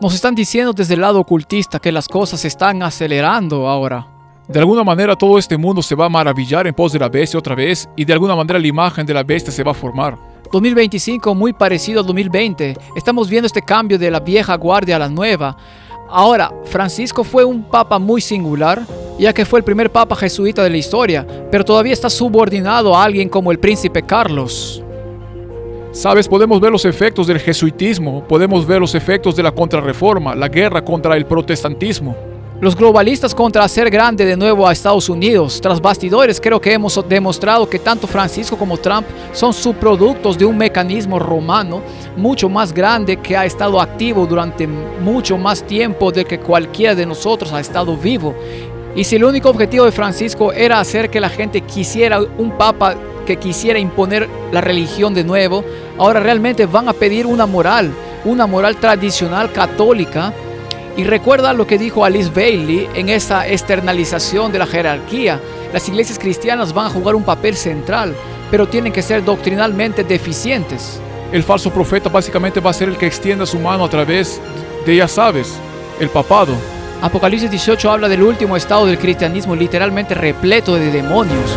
Nos están diciendo desde el lado ocultista que las cosas se están acelerando ahora. De alguna manera todo este mundo se va a maravillar en pos de la bestia otra vez y de alguna manera la imagen de la bestia se va a formar. 2025 muy parecido al 2020. Estamos viendo este cambio de la vieja guardia a la nueva. Ahora, Francisco fue un papa muy singular, ya que fue el primer papa jesuita de la historia, pero todavía está subordinado a alguien como el príncipe Carlos. Sabes, podemos ver los efectos del jesuitismo, podemos ver los efectos de la contrarreforma, la guerra contra el protestantismo. Los globalistas contra hacer grande de nuevo a Estados Unidos. Tras bastidores, creo que hemos demostrado que tanto Francisco como Trump son subproductos de un mecanismo romano mucho más grande que ha estado activo durante mucho más tiempo de que cualquiera de nosotros ha estado vivo. Y si el único objetivo de Francisco era hacer que la gente quisiera un papa que quisiera imponer la religión de nuevo, ahora realmente van a pedir una moral tradicional católica. Y recuerda lo que dijo Alice Bailey en esa externalización de la jerarquía. Las iglesias cristianas van a jugar un papel central, pero tienen que ser doctrinalmente deficientes. El falso profeta básicamente va a ser el que extienda su mano a través de, ya sabes, el papado. Apocalipsis 18 habla del último estado del cristianismo, literalmente repleto de demonios.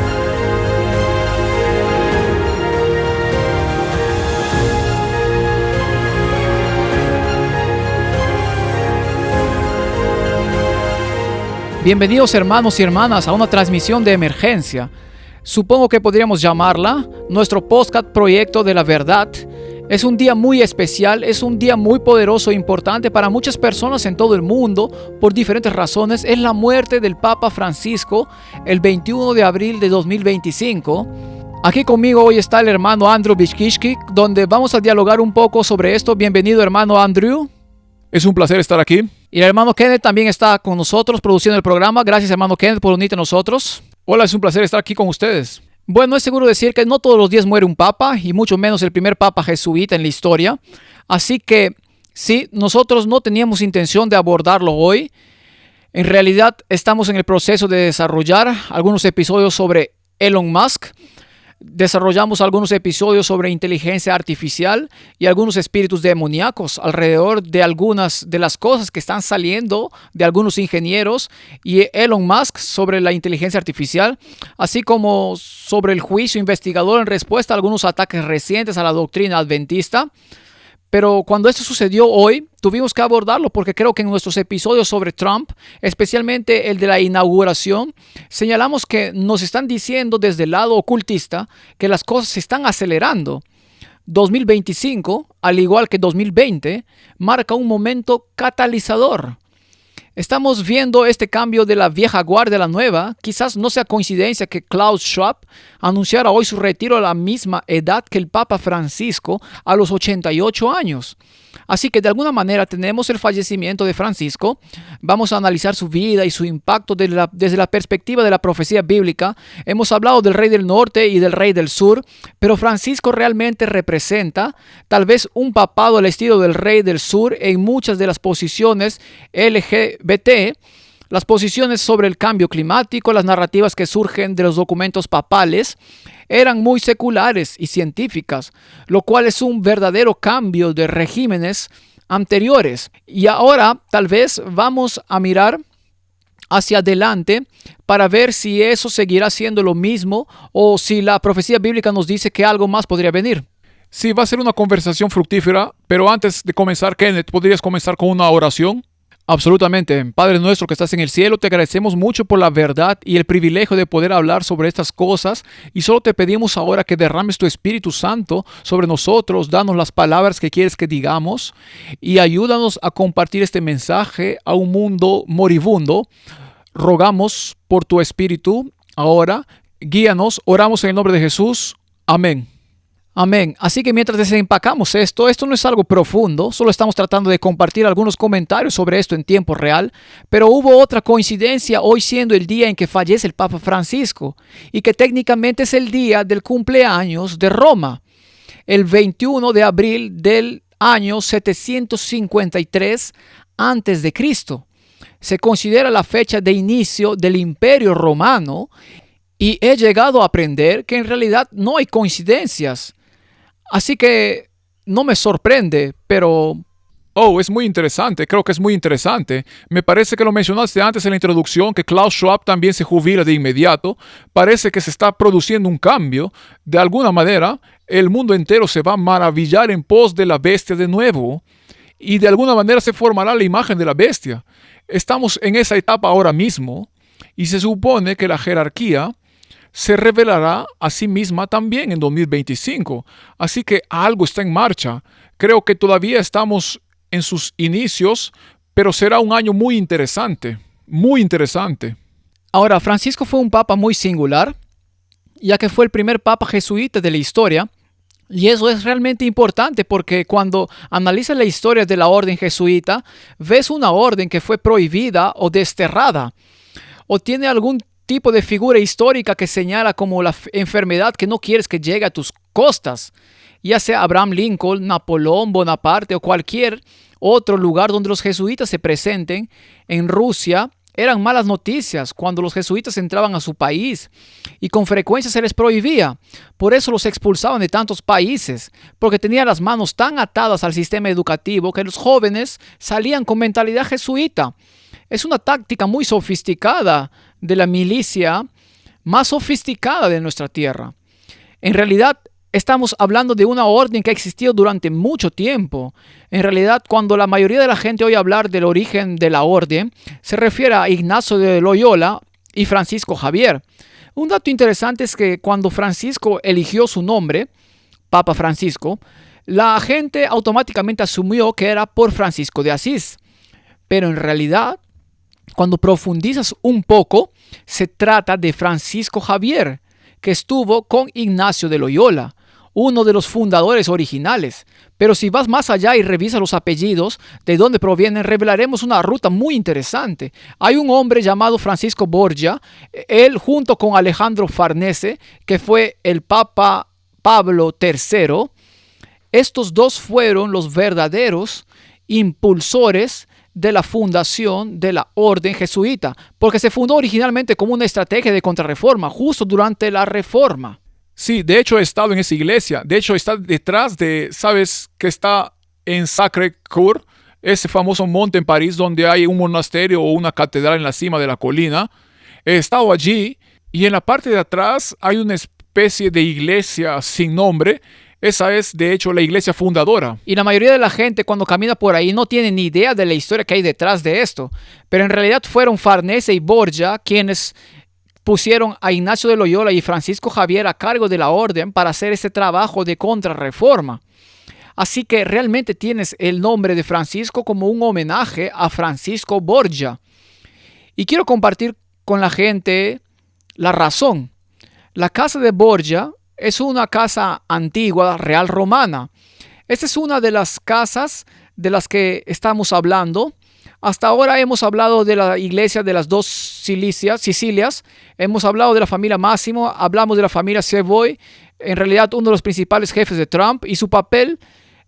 Bienvenidos hermanos y hermanas a una transmisión de emergencia. Supongo que podríamos llamarla nuestro podcast Proyecto de la Verdad. Es un día muy especial, es un día muy poderoso e importante para muchas personas en todo el mundo por diferentes razones. Es la muerte del Papa Francisco el 21 de abril de 2025. Aquí conmigo hoy está el hermano Andrew Bichkishki, donde vamos a dialogar un poco sobre esto. Bienvenido hermano Andrew. Es un placer estar aquí. Y el hermano Kenneth también está con nosotros produciendo el programa. Gracias hermano Kenneth por unirte a nosotros. Hola, es un placer estar aquí con ustedes. Bueno, es seguro decir que no todos los días muere un papa, y mucho menos el primer papa jesuita en la historia. Así que sí, nosotros no teníamos intención de abordarlo hoy. En realidad estamos en el proceso de desarrollar algunos episodios sobre Elon Musk. Desarrollamos algunos episodios sobre inteligencia artificial y algunos espíritus demoníacos alrededor de algunas de las cosas que están saliendo de algunos ingenieros y Elon Musk sobre la inteligencia artificial, así como sobre el juicio investigador en respuesta a algunos ataques recientes a la doctrina adventista. Pero cuando esto sucedió hoy, tuvimos que abordarlo porque creo que en nuestros episodios sobre Trump, especialmente el de la inauguración, señalamos que nos están diciendo desde el lado ocultista que las cosas se están acelerando. 2025, al igual que 2020, marca un momento catalizador. Estamos viendo este cambio de la vieja guardia a la nueva. Quizás no sea coincidencia que Klaus Schwab anunciara hoy su retiro a la misma edad que el Papa Francisco, a los 88 años. Así que de alguna manera tenemos el fallecimiento de Francisco. Vamos a analizar su vida y su impacto desde la perspectiva de la profecía bíblica. Hemos hablado del rey del norte y del rey del sur, pero Francisco realmente representa tal vez un papado al estilo del rey del sur en muchas de las posiciones LGBT, las posiciones sobre el cambio climático, las narrativas que surgen de los documentos papales, eran muy seculares y científicas, lo cual es un verdadero cambio de regímenes anteriores. Y ahora tal vez vamos a mirar hacia adelante para ver si eso seguirá siendo lo mismo o si la profecía bíblica nos dice que algo más podría venir. Sí, va a ser una conversación fructífera, pero antes de comenzar, Kenneth, ¿podrías comenzar con una oración? Absolutamente. Padre nuestro que estás en el cielo, te agradecemos mucho por la verdad y el privilegio de poder hablar sobre estas cosas, y solo te pedimos ahora que derrames tu Espíritu Santo sobre nosotros, danos las palabras que quieres que digamos y ayúdanos a compartir este mensaje a un mundo moribundo. Rogamos por tu Espíritu ahora, guíanos, oramos en el nombre de Jesús. Amén. Amén. Así que mientras desempacamos esto no es algo profundo, solo estamos tratando de compartir algunos comentarios sobre esto en tiempo real, pero hubo otra coincidencia hoy siendo el día en que fallece el Papa Francisco y que técnicamente es el día del cumpleaños de Roma, el 21 de abril del año 753 a.C. Se considera la fecha de inicio del Imperio Romano y he llegado a aprender que en realidad no hay coincidencias. Así que no me sorprende, pero Oh, es muy interesante, creo que es muy interesante. Me parece que lo mencionaste antes en la introducción, que Klaus Schwab también se jubila de inmediato. Parece que se está produciendo un cambio. De alguna manera, el mundo entero se va a maravillar en pos de la bestia de nuevo. Y de alguna manera se formará la imagen de la bestia. Estamos en esa etapa ahora mismo y se supone que la jerarquía se revelará a sí misma también en 2025. Así que algo está en marcha. Creo que todavía estamos en sus inicios, pero será un año muy interesante, muy interesante. Ahora, Francisco fue un papa muy singular, ya que fue el primer papa jesuita de la historia. Y eso es realmente importante porque cuando analizas la historia de la orden jesuita, ves una orden que fue prohibida o desterrada, o tiene algún tipo de figura histórica que señala como la enfermedad que no quieres que llegue a tus costas, ya sea Abraham Lincoln, Napoleón Bonaparte o cualquier otro lugar donde los jesuitas se presenten. En Rusia eran malas noticias cuando los jesuitas entraban a su país y con frecuencia se les prohibía. Por eso los expulsaban de tantos países, porque tenían las manos tan atadas al sistema educativo que los jóvenes salían con mentalidad jesuita. Es una táctica muy sofisticada de la milicia, más sofisticada de nuestra tierra. En realidad, estamos hablando de una orden que ha existido durante mucho tiempo. En realidad, cuando la mayoría de la gente oye hablar del origen de la orden, se refiere a Ignacio de Loyola y Francisco Javier. Un dato interesante es que cuando Francisco eligió su nombre, Papa Francisco, la gente automáticamente asumió que era por Francisco de Asís. Pero en realidad, cuando profundizas un poco, se trata de Francisco Javier, que estuvo con Ignacio de Loyola, uno de los fundadores originales. Pero si vas más allá y revisas los apellidos, de dónde provienen, revelaremos una ruta muy interesante. Hay un hombre llamado Francisco Borgia, él junto con Alejandro Farnese, que fue el Papa Pablo III. Estos dos fueron los verdaderos impulsores de la fundación de la orden jesuita, porque se fundó originalmente como una estrategia de contrarreforma, justo durante la reforma. Sí, de hecho he estado en esa iglesia. De hecho está detrás de, ¿sabes? Que está en Sacré-Cœur, ese famoso monte en París donde hay un monasterio o una catedral en la cima de la colina. He estado allí y en la parte de atrás hay una especie de iglesia sin nombre. Esa es, de hecho, la iglesia fundadora. Y la mayoría de la gente cuando camina por ahí no tiene ni idea de la historia que hay detrás de esto. Pero en realidad fueron Farnese y Borgia quienes pusieron a Ignacio de Loyola y Francisco Javier a cargo de la orden para hacer este trabajo de contrarreforma. Así que realmente tienes el nombre de Francisco como un homenaje a Francisco Borgia. Y quiero compartir con la gente la razón. La casa de Borgia es una casa antigua, real romana. Esta es una de las casas de las que estamos hablando. Hasta ahora hemos hablado de la iglesia de las dos Sicilias, hemos hablado de la familia Máximo, hablamos de la familia Savoy, en realidad uno de los principales jefes de Trump y su papel.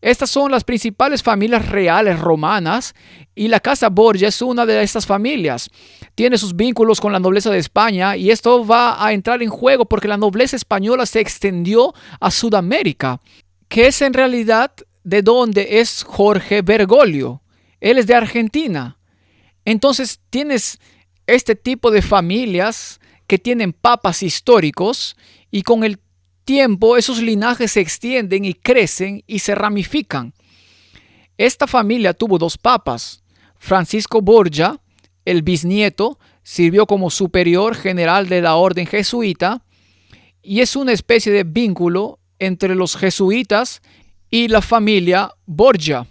Estas son las principales familias reales romanas y la casa Borgia es una de estas familias. Tiene sus vínculos con la nobleza de España y esto va a entrar en juego porque la nobleza española se extendió a Sudamérica, que es en realidad de donde es Jorge Bergoglio. Él es de Argentina. Entonces tienes este tipo de familias que tienen papas históricos y con el tiempo esos linajes se extienden y crecen y se ramifican. Esta familia tuvo dos papas. Francisco Borgia, el bisnieto, sirvió como superior general de la orden jesuita y es una especie de vínculo entre los jesuitas y la familia Borgia.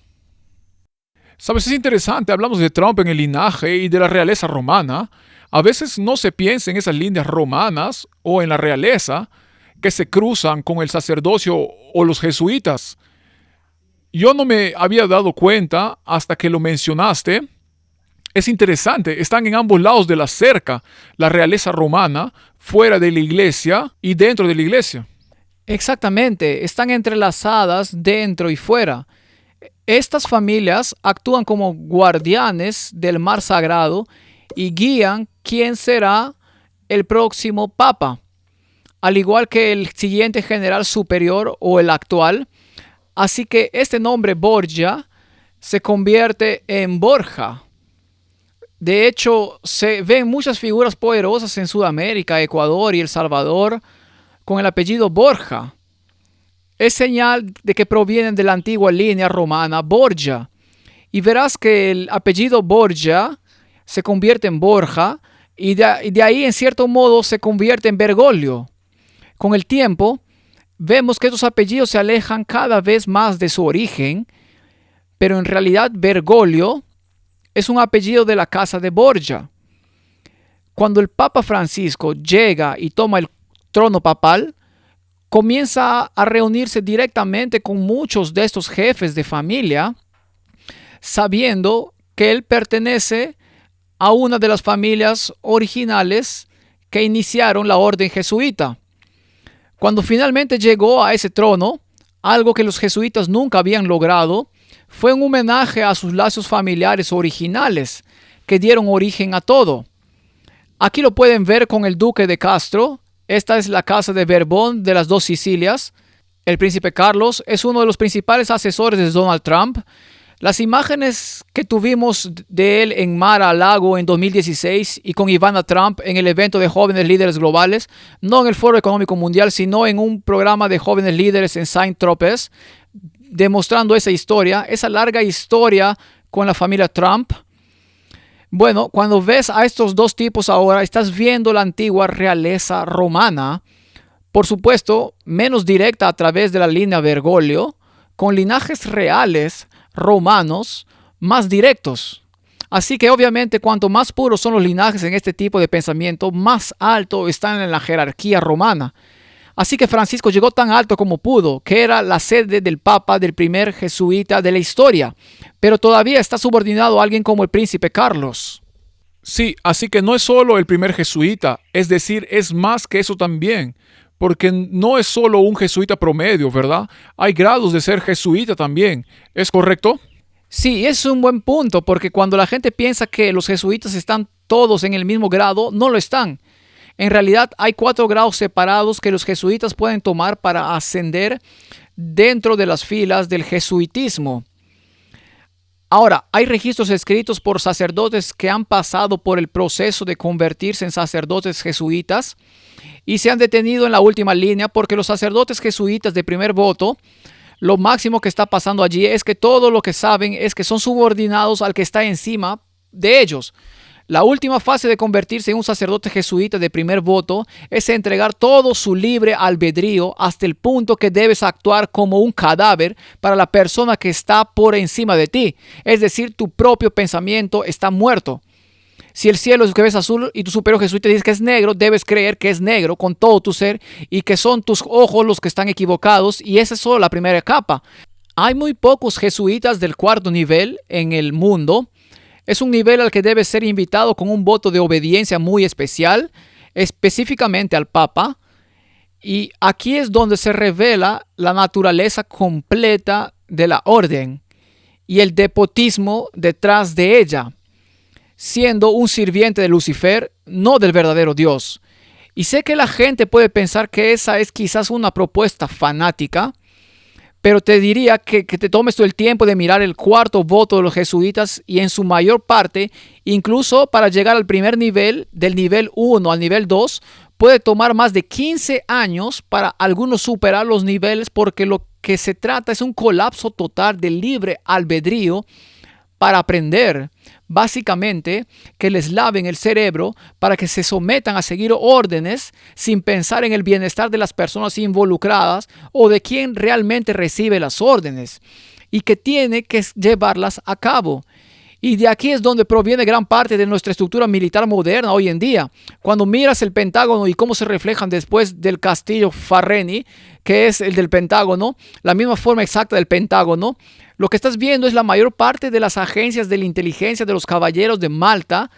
Sabes, es interesante, hablamos de Trump en el linaje y de la realeza romana. A veces no se piensa en esas líneas romanas o en la realeza que se cruzan con el sacerdocio o los jesuitas. Yo no me había dado cuenta hasta que lo mencionaste. Es interesante, están en ambos lados de la cerca, la realeza romana, fuera de la iglesia y dentro de la iglesia. Exactamente, están entrelazadas dentro y fuera. Estas familias actúan como guardianes del mar sagrado y guían quién será el próximo papa, al igual que el siguiente general superior o el actual. Así que este nombre Borgia se convierte en Borja. De hecho, se ven muchas figuras poderosas en Sudamérica, Ecuador y El Salvador con el apellido Borja. Es señal de que provienen de la antigua línea romana Borgia. Y verás que el apellido Borgia se convierte en Borja y de ahí en cierto modo se convierte en Bergoglio. Con el tiempo, vemos que estos apellidos se alejan cada vez más de su origen, pero en realidad Bergoglio es un apellido de la casa de Borgia. Cuando el Papa Francisco llega y toma el trono papal, comienza a reunirse directamente con muchos de estos jefes de familia, sabiendo que él pertenece a una de las familias originales que iniciaron la orden jesuita. Cuando finalmente llegó a ese trono, algo que los jesuitas nunca habían logrado, fue un homenaje a sus lazos familiares originales que dieron origen a todo. Aquí lo pueden ver con el duque de Castro. Esta es la casa de Borbón de las dos Sicilias. El príncipe Carlos es uno de los principales asesores de Donald Trump. Las imágenes que tuvimos de él en Mar-a-Lago en 2016 y con Ivana Trump en el evento de jóvenes líderes globales, no en el Foro Económico Mundial, sino en un programa de jóvenes líderes en Saint-Tropez, demostrando esa larga historia con la familia Trump. Bueno, cuando ves a estos dos tipos ahora, estás viendo la antigua realeza romana, por supuesto, menos directa a través de la línea Bergoglio, con linajes reales romanos más directos. Así que obviamente cuanto más puros son los linajes en este tipo de pensamiento, más alto están en la jerarquía romana. Así que Francisco llegó tan alto como pudo, que era la sede del Papa del primer jesuita de la historia, pero todavía está subordinado a alguien como el príncipe Carlos. Sí, así que no es solo el primer jesuita, es decir, es más que eso también, porque no es solo un jesuita promedio, ¿verdad? Hay grados de ser jesuita también, ¿es correcto? Sí, es un buen punto, porque cuando la gente piensa que los jesuitas están todos en el mismo grado, no lo están. En realidad hay 4 grados separados que los jesuitas pueden tomar para ascender dentro de las filas del jesuitismo. Ahora, hay registros escritos por sacerdotes que han pasado por el proceso de convertirse en sacerdotes jesuitas y se han detenido en la última línea porque los sacerdotes jesuitas de primer voto, lo máximo que está pasando allí es que todo lo que saben es que son subordinados al que está encima de ellos. La última fase de convertirse en un sacerdote jesuita de primer voto es entregar todo su libre albedrío hasta el punto que debes actuar como un cadáver para la persona que está por encima de ti. Es decir, tu propio pensamiento está muerto. Si el cielo es lo que ves azul y tu superior jesuita dice que es negro, debes creer que es negro con todo tu ser y que son tus ojos los que están equivocados, y esa es solo la primera capa. Hay muy pocos jesuitas del 4º nivel en el mundo. Es un nivel al que debes ser invitado con un voto de obediencia muy especial, específicamente al Papa. Y aquí es donde se revela la naturaleza completa de la orden y el despotismo detrás de ella, siendo un sirviente de Lucifer, no del verdadero Dios. Y sé que la gente puede pensar que esa es quizás una propuesta fanática, pero te diría que te tomes todo el tiempo de mirar el 4º voto de los jesuitas y en su mayor parte, incluso para llegar al primer nivel, del nivel 1 al nivel 2, puede tomar más de 15 años para algunos superar los niveles, porque lo que se trata es un colapso total del libre albedrío para aprender. Básicamente, que les laven el cerebro para que se sometan a seguir órdenes sin pensar en el bienestar de las personas involucradas o de quien realmente recibe las órdenes y que tiene que llevarlas a cabo. Y de aquí es donde proviene gran parte de nuestra estructura militar moderna hoy en día. Cuando miras el Pentágono y cómo se reflejan después del castillo Farreni, que es el del Pentágono, la misma forma exacta del Pentágono, lo que estás viendo es la mayor parte de las agencias de la inteligencia de los caballeros de Malta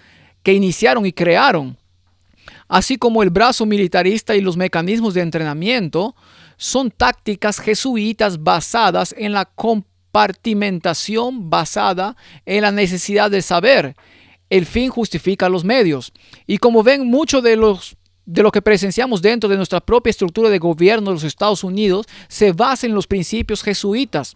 que iniciaron y crearon. Así como el brazo militarista y los mecanismos de entrenamiento son tácticas jesuitas basadas en la compartimentación, basada en la necesidad de saber. El fin justifica los medios. Y como ven, muchos de los de lo que presenciamos dentro de nuestra propia estructura de gobierno de los Estados Unidos se basa en los principios jesuitas.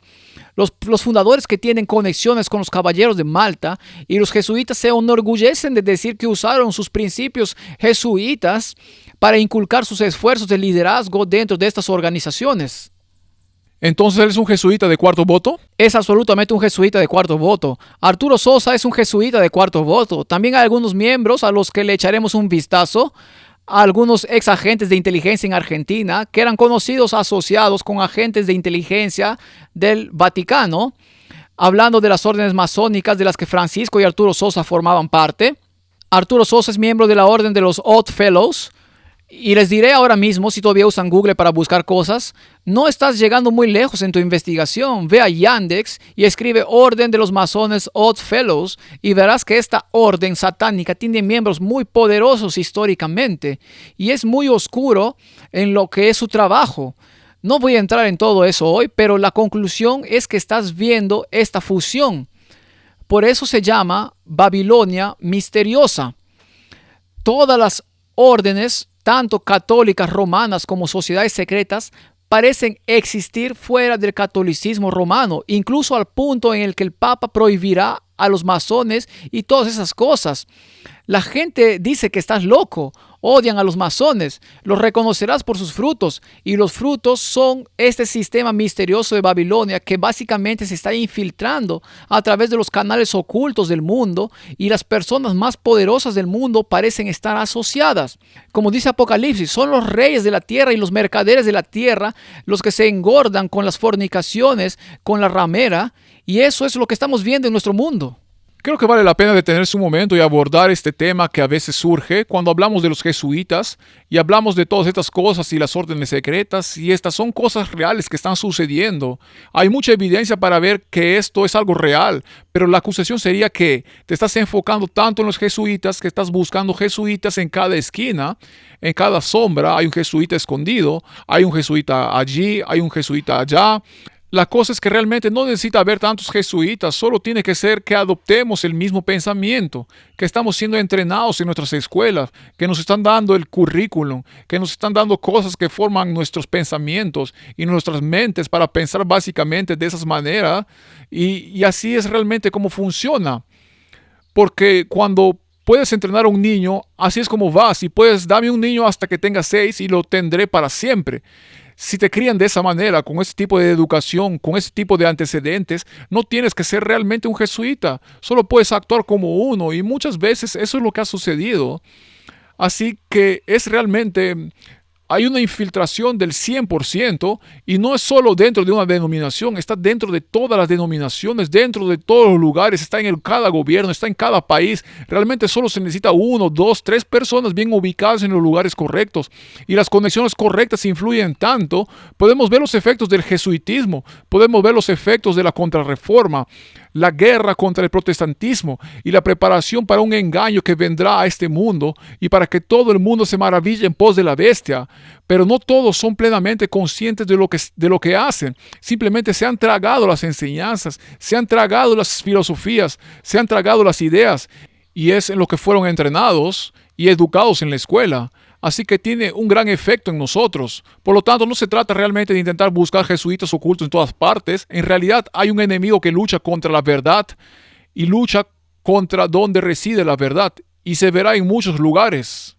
Los fundadores que tienen conexiones con los caballeros de Malta y los jesuitas se enorgullecen de decir que usaron sus principios jesuitas para inculcar sus esfuerzos de liderazgo dentro de estas organizaciones. Entonces, ¿él es un jesuita de cuarto voto? Es absolutamente un jesuita de cuarto voto. Arturo Sosa es un jesuita de cuarto voto. También hay algunos miembros a los que le echaremos un vistazo. Algunos ex agentes de inteligencia en Argentina que eran conocidos asociados con agentes de inteligencia del Vaticano, hablando de las órdenes masónicas de las que Francisco y Arturo Sosa formaban parte. Arturo Sosa es miembro de la orden de los Odd Fellows. Y les diré ahora mismo, si todavía usan Google para buscar cosas, no estás llegando muy lejos en tu investigación. Ve a Yandex y escribe Orden de los Masones Odd Fellows y verás que esta orden satánica tiene miembros muy poderosos históricamente y es muy oscuro en lo que es su trabajo. No voy a entrar en todo eso hoy, pero la conclusión es que estás viendo esta fusión. Por eso se llama Babilonia misteriosa. Todas las órdenes, tanto católicas romanas como sociedades secretas, parecen existir fuera del catolicismo romano, incluso al punto en el que el Papa prohibirá a los masones y todas esas cosas. La gente dice que estás loco, odian a los masones, los reconocerás por sus frutos, y los frutos son este sistema misterioso de Babilonia que básicamente se está infiltrando a través de los canales ocultos del mundo, y las personas más poderosas del mundo parecen estar asociadas. Como dice Apocalipsis, son los reyes de la tierra y los mercaderes de la tierra los que se engordan con las fornicaciones, con la ramera, y eso es lo que estamos viendo en nuestro mundo. Creo que vale la pena detenerse un momento y abordar este tema que a veces surge cuando hablamos de los jesuitas y hablamos de todas estas cosas y las órdenes secretas, y estas son cosas reales que están sucediendo. Hay mucha evidencia para ver que esto es algo real, pero la acusación sería que te estás enfocando tanto en los jesuitas que estás buscando jesuitas en cada esquina, en cada sombra. Hay un jesuita escondido, hay un jesuita allí, hay un jesuita allá. La cosa es que realmente no necesita haber tantos jesuitas, solo tiene que ser que adoptemos el mismo pensamiento, que estamos siendo entrenados en nuestras escuelas, que nos están dando el currículum, que nos están dando cosas que forman nuestros pensamientos y nuestras mentes para pensar básicamente de esa manera, y así es realmente como funciona. Porque cuando puedes entrenar a un niño, así es como va. Si puedes, dame un niño hasta que tenga 6 y lo tendré para siempre. Si te crían de esa manera, con ese tipo de educación, con ese tipo de antecedentes, no tienes que ser realmente un jesuita. Solo puedes actuar como uno, y muchas veces eso es lo que ha sucedido. Así que es realmente... Hay una infiltración del 100%, y no es solo dentro de una denominación, está dentro de todas las denominaciones, dentro de todos los lugares, está en cada gobierno, está en cada país. Realmente solo se necesita 1, 2, 3 personas bien ubicadas en los lugares correctos, y las conexiones correctas influyen tanto. Podemos ver los efectos del jesuitismo, podemos ver los efectos de la contrarreforma, la guerra contra el protestantismo y la preparación para un engaño que vendrá a este mundo y para que todo el mundo se maraville en pos de la bestia. Pero no todos son plenamente conscientes de lo que hacen. Simplemente se han tragado las enseñanzas, se han tragado las filosofías, se han tragado las ideas, y es en lo que fueron entrenados y educados en la escuela. Así que tiene un gran efecto en nosotros. Por lo tanto, no se trata realmente de intentar buscar jesuitas ocultos en todas partes. En realidad, hay un enemigo que lucha contra la verdad y lucha contra donde reside la verdad, y se verá en muchos lugares.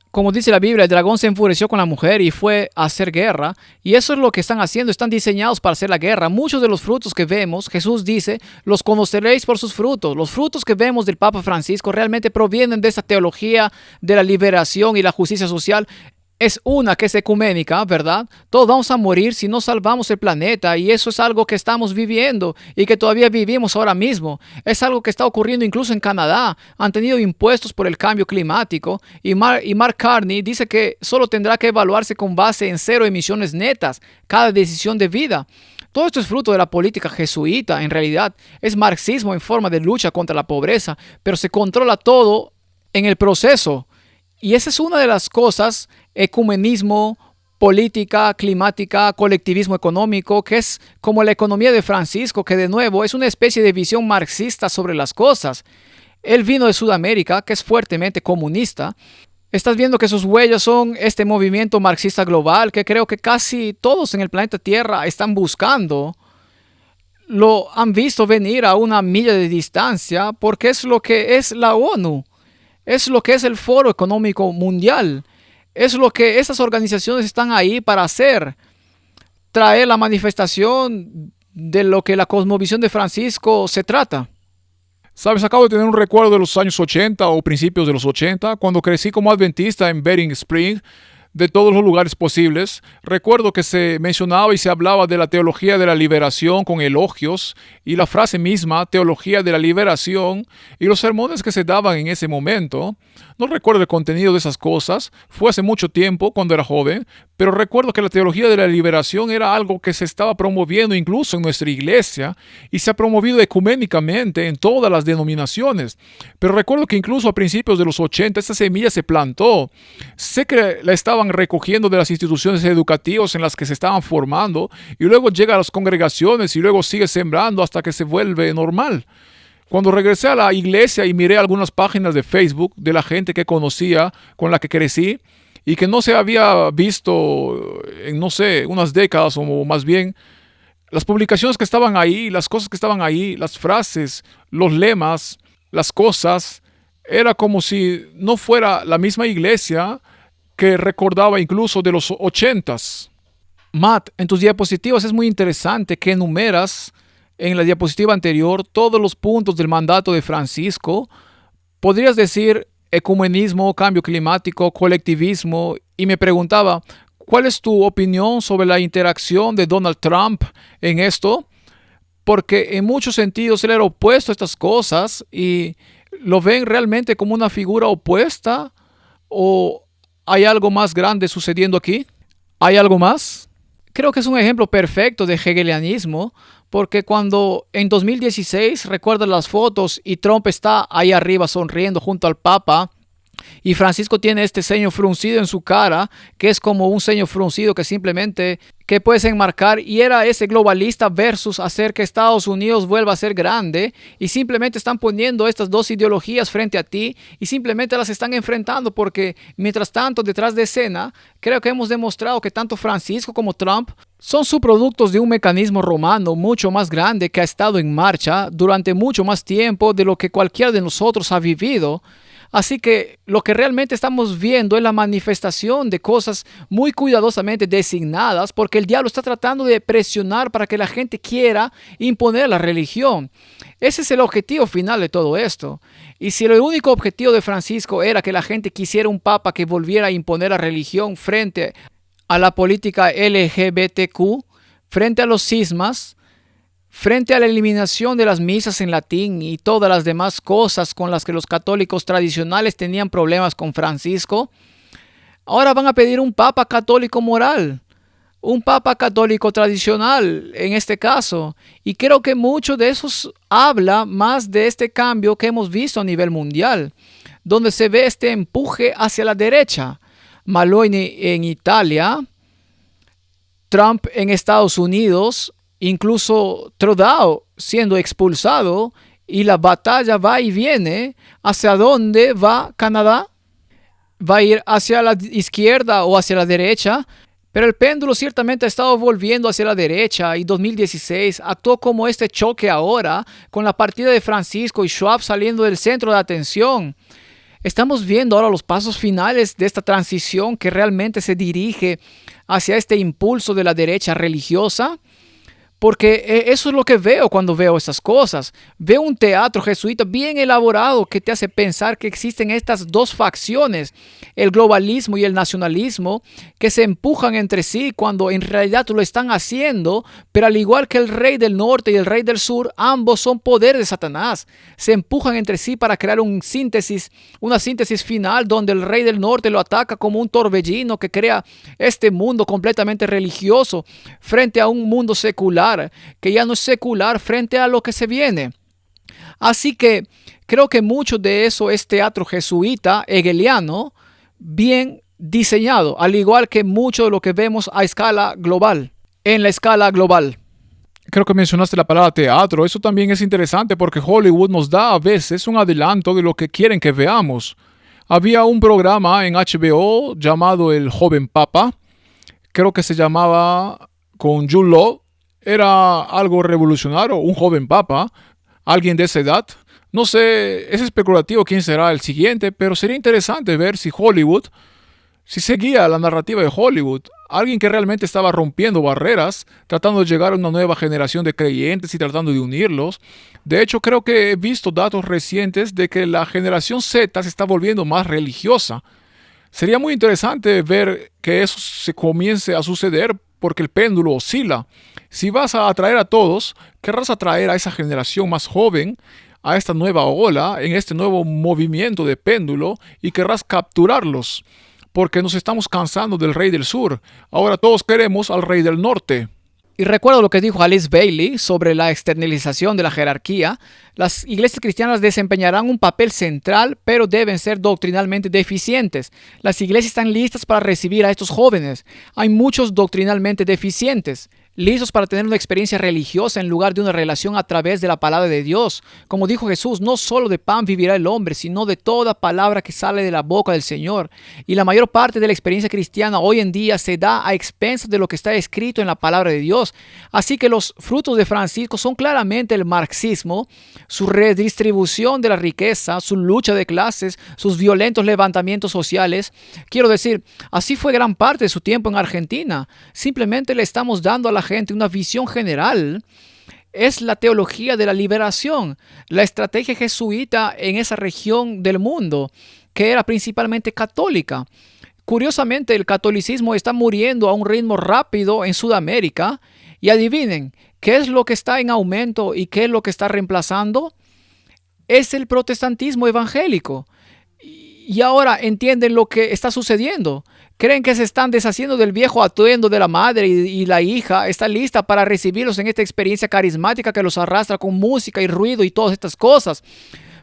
Como dice la Biblia, el dragón se enfureció con la mujer y fue a hacer guerra. Y eso es lo que están haciendo. Están diseñados para hacer la guerra. Muchos de los frutos que vemos, Jesús dice, los conoceréis por sus frutos. Los frutos que vemos del Papa Francisco realmente provienen de esa teología de la liberación y la justicia social. Es una que es ecuménica, ¿verdad? Todos vamos a morir si no salvamos el planeta, y eso es algo que estamos viviendo y que todavía vivimos ahora mismo. Es algo que está ocurriendo incluso en Canadá. Han tenido impuestos por el cambio climático, y Mark Carney dice que solo tendrá que evaluarse con base en 0 emisiones netas cada decisión de vida. Todo esto es fruto de la política jesuita. En realidad es marxismo en forma de lucha contra la pobreza, pero se controla todo en el proceso. Y esa es una de las cosas: ecumenismo, política climática, colectivismo económico, que es como la economía de Francisco, que de nuevo es una especie de visión marxista sobre las cosas. Él vino de Sudamérica, que es fuertemente comunista, Estás viendo que sus huellas son este movimiento marxista global que creo que casi todos en el planeta Tierra están buscando. Lo han visto venir a una milla de distancia porque es lo que es la ONU, es lo que es el Foro Económico Mundial, es lo que esas organizaciones están ahí para hacer, traer la manifestación de lo que la cosmovisión de Francisco se trata. Sabes, acabo de tener un recuerdo de los años 80 o principios de los 80, cuando crecí como adventista en Bering Spring, de todos los lugares posibles. Recuerdo que se mencionaba y se hablaba de la teología de la liberación con elogios y la frase misma, teología de la liberación, y los sermones que se daban en ese momento. No recuerdo el contenido de esas cosas, fue hace mucho tiempo cuando era joven, pero recuerdo que la teología de la liberación era algo que se estaba promoviendo incluso en nuestra iglesia y se ha promovido ecuménicamente en todas las denominaciones. Pero recuerdo que incluso a principios de los 80 esta semilla se plantó. Sé que la estaban recogiendo de las instituciones educativas en las que se estaban formando y luego llega a las congregaciones y luego sigue sembrando hasta que se vuelve normal. Cuando regresé a la iglesia y miré algunas páginas de Facebook de la gente que conocía, con la que crecí, y que no se había visto en, no sé, unas décadas o más bien, las publicaciones que estaban ahí, las cosas que estaban ahí, las frases, los lemas, las cosas, era como si no fuera la misma iglesia que recordaba incluso de los 80s. Matt, en tus diapositivas es muy interesante que enumeras en la diapositiva anterior todos los puntos del mandato de Francisco. Podrías decir ecumenismo, cambio climático, colectivismo, y me preguntaba, ¿cuál es tu opinión sobre la interacción de Donald Trump en esto? Porque en muchos sentidos él era opuesto a estas cosas y lo ven realmente como una figura opuesta, ¿o hay algo más grande sucediendo aquí? ¿Hay algo más? Creo que es un ejemplo perfecto de hegelianismo, porque cuando en 2016 recuerdas las fotos y Trump está ahí arriba sonriendo junto al Papa y Francisco tiene este ceño fruncido en su cara, que es como un ceño fruncido que simplemente que puedes enmarcar, y era ese globalista versus hacer que Estados Unidos vuelva a ser grande, y simplemente están poniendo estas dos ideologías frente a ti y simplemente las están enfrentando, porque mientras tanto detrás de escena creo que hemos demostrado que tanto Francisco como Trump son subproductos de un mecanismo romano mucho más grande que ha estado en marcha durante mucho más tiempo de lo que cualquiera de nosotros ha vivido. Así que lo que realmente estamos viendo es la manifestación de cosas muy cuidadosamente designadas, porque el diablo está tratando de presionar para que la gente quiera imponer la religión. Ese es el objetivo final de todo esto. Y si el único objetivo de Francisco era que la gente quisiera un papa que volviera a imponer la religión frente a la política LGBTQ, frente a los cismas, frente a la eliminación de las misas en latín y todas las demás cosas con las que los católicos tradicionales tenían problemas con Francisco, ahora van a pedir un papa católico moral, un papa católico tradicional en este caso. Y creo que mucho de eso habla más de este cambio que hemos visto a nivel mundial, donde se ve este empuje hacia la derecha. Meloni en Italia, Trump en Estados Unidos, incluso Trudeau siendo expulsado, y la batalla va y viene. ¿Hacia dónde va Canadá? ¿Va a ir hacia la izquierda o hacia la derecha? Pero el péndulo ciertamente ha estado volviendo hacia la derecha, y 2016 actuó como este choque ahora con la partida de Francisco y Schwab saliendo del centro de atención. Estamos viendo ahora los pasos finales de esta transición que realmente se dirige hacia este impulso de la derecha religiosa, porque eso es lo que veo cuando veo estas cosas. Veo un teatro jesuita bien elaborado que te hace pensar que existen estas dos facciones, el globalismo y el nacionalismo, que se empujan entre sí cuando en realidad lo están haciendo, pero al igual que el rey del norte y el rey del sur, ambos son poder de Satanás. Se empujan entre sí para crear una síntesis final donde el rey del norte lo ataca como un torbellino que crea este mundo completamente religioso frente a un mundo secular, que ya no es secular frente a lo que se viene. Así que creo que mucho de eso es teatro jesuita, hegeliano, bien diseñado, al igual que mucho de lo que vemos a escala global, en la escala global. Creo que mencionaste la palabra teatro. Eso también es interesante porque Hollywood nos da a veces un adelanto de lo que quieren que veamos. Había un programa en HBO llamado El Joven Papa. Creo que se llamaba con Jude Law. Era algo revolucionario, un joven papa, alguien de esa edad. No sé, es especulativo quién será el siguiente, pero sería interesante ver si Hollywood, si seguía la narrativa de Hollywood, alguien que realmente estaba rompiendo barreras, tratando de llegar a una nueva generación de creyentes y tratando de unirlos. De hecho, creo que he visto datos recientes de que la generación Z se está volviendo más religiosa. Sería muy interesante ver que eso se comience a suceder porque el péndulo oscila. Si vas a atraer a todos, querrás atraer a esa generación más joven, a esta nueva ola, en este nuevo movimiento de péndulo y querrás capturarlos. Porque nos estamos cansando del rey del sur. Ahora todos queremos al rey del norte. Y recuerdo lo que dijo Alice Bailey sobre la externalización de la jerarquía. Las iglesias cristianas desempeñarán un papel central, pero deben ser doctrinalmente deficientes. Las iglesias están listas para recibir a estos jóvenes. Hay muchos doctrinalmente deficientes, listos para tener una experiencia religiosa en lugar de una relación a través de la palabra de Dios. Como dijo Jesús, no solo de pan vivirá el hombre, sino de toda palabra que sale de la boca del Señor. Y la mayor parte de la experiencia cristiana hoy en día se da a expensas de lo que está escrito en la palabra de Dios. Así que los frutos de Francisco son claramente el marxismo, su redistribución de la riqueza, su lucha de clases, sus violentos levantamientos sociales. Quiero decir, así fue gran parte de su tiempo en Argentina. Simplemente le estamos dando a la gente una visión general. Es la teología de la liberación, la estrategia jesuita en esa región del mundo, que era principalmente católica. Curiosamente, el catolicismo está muriendo a un ritmo rápido en Sudamérica. Y adivinen, ¿qué es lo que está en aumento y qué es lo que está reemplazando? Es el protestantismo evangélico. Y ahora entienden lo que está sucediendo. Creen que se están deshaciendo del viejo atuendo de la madre y la hija está lista para recibirlos en esta experiencia carismática que los arrastra con música y ruido y todas estas cosas.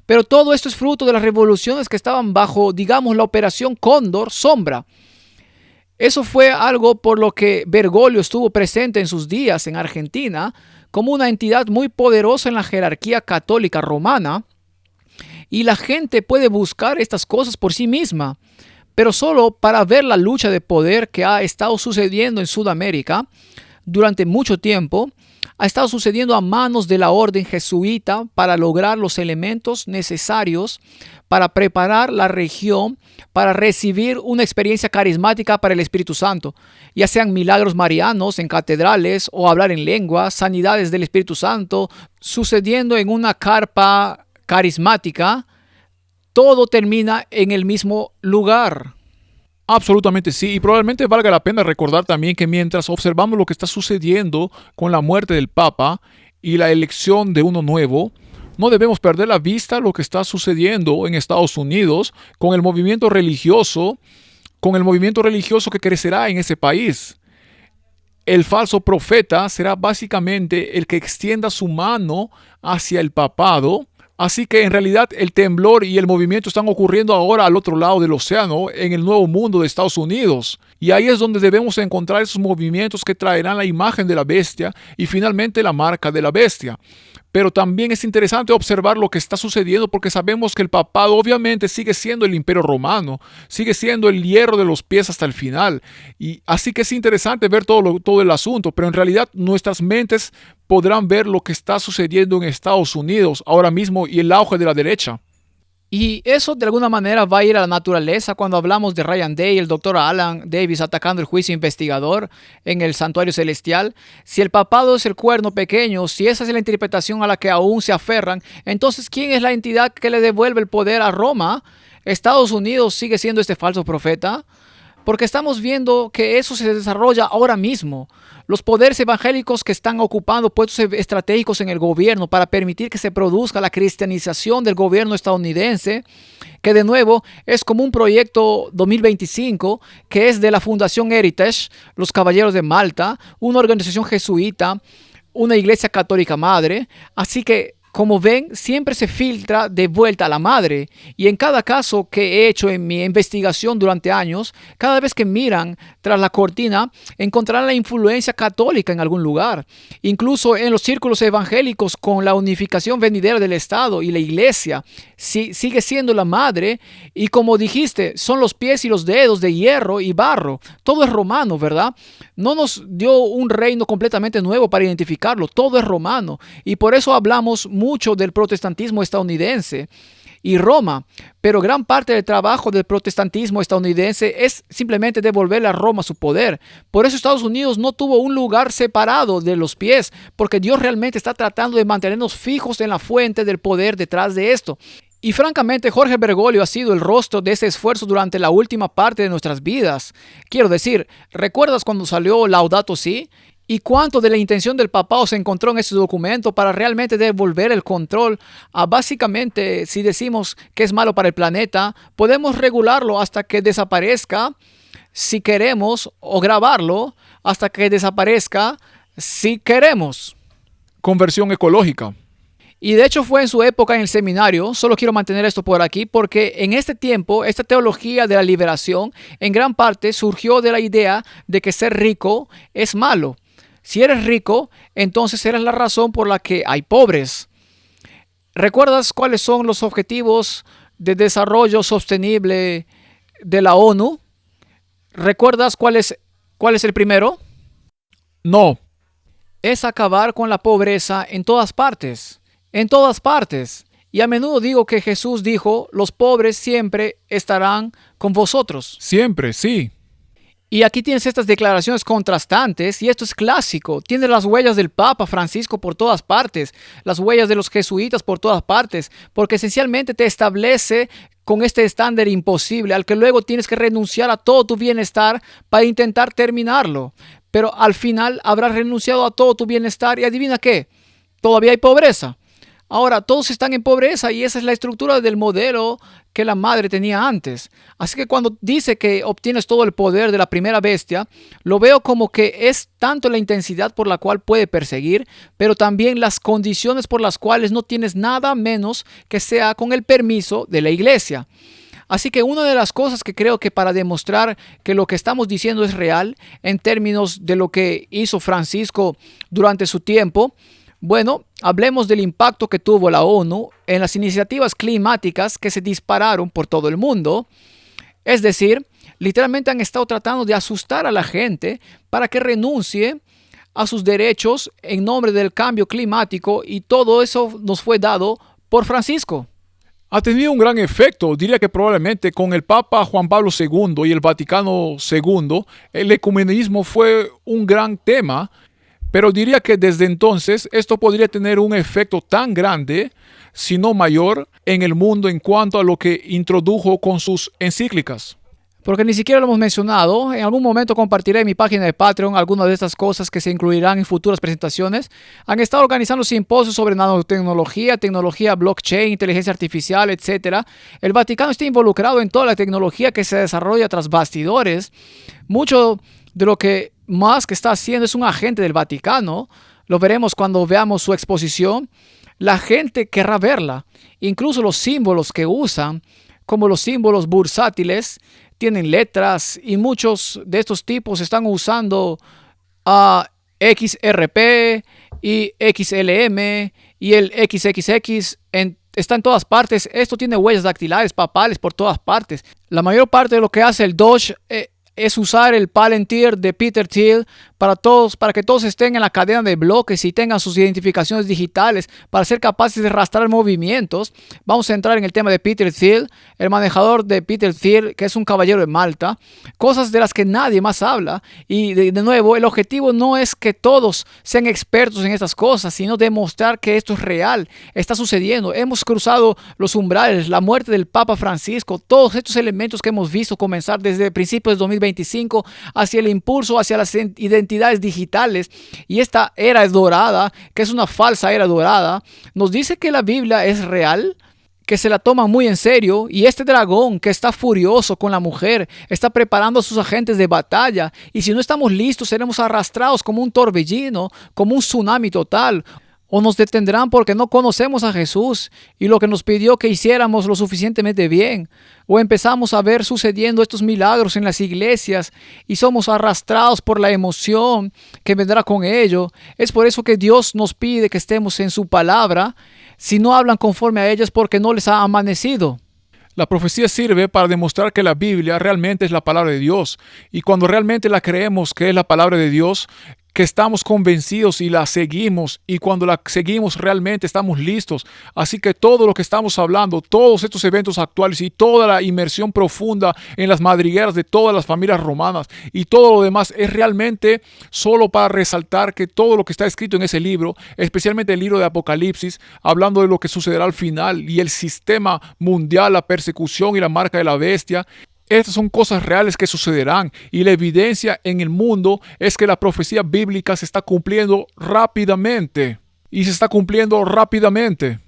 Pero todo esto es fruto de las revoluciones que estaban bajo, digamos, la operación Cóndor Sombra. Eso fue algo por lo que Bergoglio estuvo presente en sus días en Argentina como una entidad muy poderosa en la jerarquía católica romana. Y la gente puede buscar estas cosas por sí misma, pero solo para ver la lucha de poder que ha estado sucediendo en Sudamérica durante mucho tiempo. Ha estado sucediendo a manos de la orden jesuita para lograr los elementos necesarios para preparar la región para recibir una experiencia carismática para el Espíritu Santo, ya sean milagros marianos en catedrales o hablar en lenguas, sanidades del Espíritu Santo, sucediendo en una carpa carismática. Todo termina en el mismo lugar. Absolutamente sí, y probablemente valga la pena recordar también que mientras observamos lo que está sucediendo con la muerte del Papa y la elección de uno nuevo, no debemos perder la vista lo que está sucediendo en Estados Unidos con el movimiento religioso que crecerá en ese país. El falso profeta será básicamente el que extienda su mano hacia el papado. Así que en realidad el temblor y el movimiento están ocurriendo ahora al otro lado del océano, en el nuevo mundo de Estados Unidos. Y ahí es donde debemos encontrar esos movimientos que traerán la imagen de la bestia y finalmente la marca de la bestia. Pero también es interesante observar lo que está sucediendo porque sabemos que el papado obviamente sigue siendo el imperio romano, sigue siendo el hierro de los pies hasta el final. Y así que es interesante ver todo el asunto, pero en realidad nuestras mentes podrán ver lo que está sucediendo en Estados Unidos ahora mismo y el auge de la derecha. Y eso de alguna manera va a ir a la naturaleza cuando hablamos de Ryan Day y el doctor Alan Davis atacando el juicio investigador en el santuario celestial. Si el papado es el cuerno pequeño, si esa es la interpretación a la que aún se aferran, entonces ¿quién es la entidad que le devuelve el poder a Roma? ¿Estados Unidos sigue siendo este falso profeta? Porque estamos viendo que eso se desarrolla ahora mismo. Los poderes evangélicos que están ocupando puestos estratégicos en el gobierno para permitir que se produzca la cristianización del gobierno estadounidense, que de nuevo es como un proyecto 2025 que es de la Fundación Heritage, los Caballeros de Malta, una organización jesuita, una iglesia católica madre. Así que como ven, siempre se filtra de vuelta a la madre. Y en cada caso que he hecho en mi investigación durante años, cada vez que miran tras la cortina, encontrarán la influencia católica en algún lugar. Incluso en los círculos evangélicos, con la unificación venidera del Estado y la Iglesia, sigue siendo la madre. Y como dijiste, son los pies y los dedos de hierro y barro. Todo es romano, ¿verdad? No nos dio un reino completamente nuevo para identificarlo. Todo es romano. Y por eso hablamos mucho del protestantismo estadounidense y Roma, pero gran parte del trabajo del protestantismo estadounidense es simplemente devolverle a Roma su poder. Por eso Estados Unidos no tuvo un lugar separado de los pies, porque Dios realmente está tratando de mantenernos fijos en la fuente del poder detrás de esto. Y francamente, Jorge Bergoglio ha sido el rostro de ese esfuerzo durante la última parte de nuestras vidas. Quiero decir, ¿recuerdas cuando salió Laudato Si? ¿Y cuánto de la intención del papado se encontró en ese documento para realmente devolver el control a básicamente, si decimos que es malo para el planeta, podemos regularlo hasta que desaparezca si queremos, o grabarlo hasta que desaparezca si queremos? Conversión ecológica. Y de hecho fue en su época en el seminario. Solo quiero mantener esto por aquí porque en este tiempo, esta teología de la liberación en gran parte surgió de la idea de que ser rico es malo. Si eres rico, entonces eres la razón por la que hay pobres. ¿Recuerdas cuáles son los objetivos de desarrollo sostenible de la ONU? ¿Recuerdas cuál es el primero? No. Es acabar con la pobreza en todas partes. En todas partes. Y a menudo digo que Jesús dijo, los pobres siempre estarán con vosotros. Siempre, sí. Y aquí tienes estas declaraciones contrastantes, y esto es clásico. Tienes las huellas del Papa Francisco por todas partes, las huellas de los jesuitas por todas partes, porque esencialmente te establece con este estándar imposible al que luego tienes que renunciar a todo tu bienestar para intentar terminarlo. Pero al final habrás renunciado a todo tu bienestar y adivina qué, todavía hay pobreza. Ahora, todos están en pobreza y esa es la estructura del modelo que la madre tenía antes. Así que cuando dice que obtienes todo el poder de la primera bestia, lo veo como que es tanto la intensidad por la cual puede perseguir, pero también las condiciones por las cuales no tienes nada menos que sea con el permiso de la iglesia. Así que una de las cosas que creo que para demostrar que lo que estamos diciendo es real en términos de lo que hizo Francisco durante su tiempo, bueno, hablemos del impacto que tuvo la ONU en las iniciativas climáticas que se dispararon por todo el mundo. Es decir, literalmente han estado tratando de asustar a la gente para que renuncie a sus derechos en nombre del cambio climático, y todo eso nos fue dado por Francisco. Ha tenido un gran efecto. Diría que probablemente con el Papa Juan Pablo II y el Vaticano II, el ecumenismo fue un gran tema. Pero diría que desde entonces esto podría tener un efecto tan grande, si no mayor, en el mundo en cuanto a lo que introdujo con sus encíclicas. Porque ni siquiera lo hemos mencionado. En algún momento compartiré en mi página de Patreon algunas de estas cosas que se incluirán en futuras presentaciones. Han estado organizando simposios sobre nanotecnología, tecnología blockchain, inteligencia artificial, etc. El Vaticano está involucrado en toda la tecnología que se desarrolla tras bastidores. Mucho de lo que Musk está haciendo es un agente del Vaticano. Lo veremos cuando veamos su exposición. La gente querrá verla. Incluso los símbolos que usan, como los símbolos bursátiles, tienen letras, y muchos de estos tipos están usando XRP y XLM y el XXX está en todas partes. Esto tiene huellas dactilares papales por todas partes. La mayor parte de lo que hace el Doge es usar el Palantir de Peter Thiel para que todos estén en la cadena de bloques y tengan sus identificaciones digitales para ser capaces de rastrear movimientos. Vamos a entrar en el tema de Peter Thiel, el manejador de Peter Thiel, que es un caballero de Malta, cosas de las que nadie más habla. Y de nuevo, el objetivo no es que todos sean expertos en estas cosas, sino demostrar que esto es real, está sucediendo. Hemos cruzado los umbrales, la muerte del Papa Francisco, todos estos elementos que hemos visto comenzar desde principios de 2025 hacia el impulso, hacia las identidades digitales, y esta era dorada, que es una falsa era dorada, nos dice que la Biblia es real, que se la toma muy en serio, y este dragón que está furioso con la mujer está preparando a sus agentes de batalla, y si no estamos listos seremos arrastrados como un torbellino, como un tsunami total. O nos detendrán porque no conocemos a Jesús y lo que nos pidió que hiciéramos lo suficientemente bien. O empezamos a ver sucediendo estos milagros en las iglesias y somos arrastrados por la emoción que vendrá con ello. Es por eso que Dios nos pide que estemos en su palabra. Si no hablan conforme a ellas porque no les ha amanecido. La profecía sirve para demostrar que la Biblia realmente es la palabra de Dios. Y cuando realmente la creemos que es la palabra de Dios, que estamos convencidos y la seguimos, y cuando la seguimos realmente estamos listos. Así que todo lo que estamos hablando, todos estos eventos actuales y toda la inmersión profunda en las madrigueras de todas las familias romanas y todo lo demás es realmente solo para resaltar que todo lo que está escrito en ese libro, especialmente el libro de Apocalipsis, hablando de lo que sucederá al final y el sistema mundial, la persecución y la marca de la bestia, estas son cosas reales que sucederán y la evidencia en el mundo es que la profecía bíblica se está cumpliendo rápidamente y se está cumpliendo rápidamente.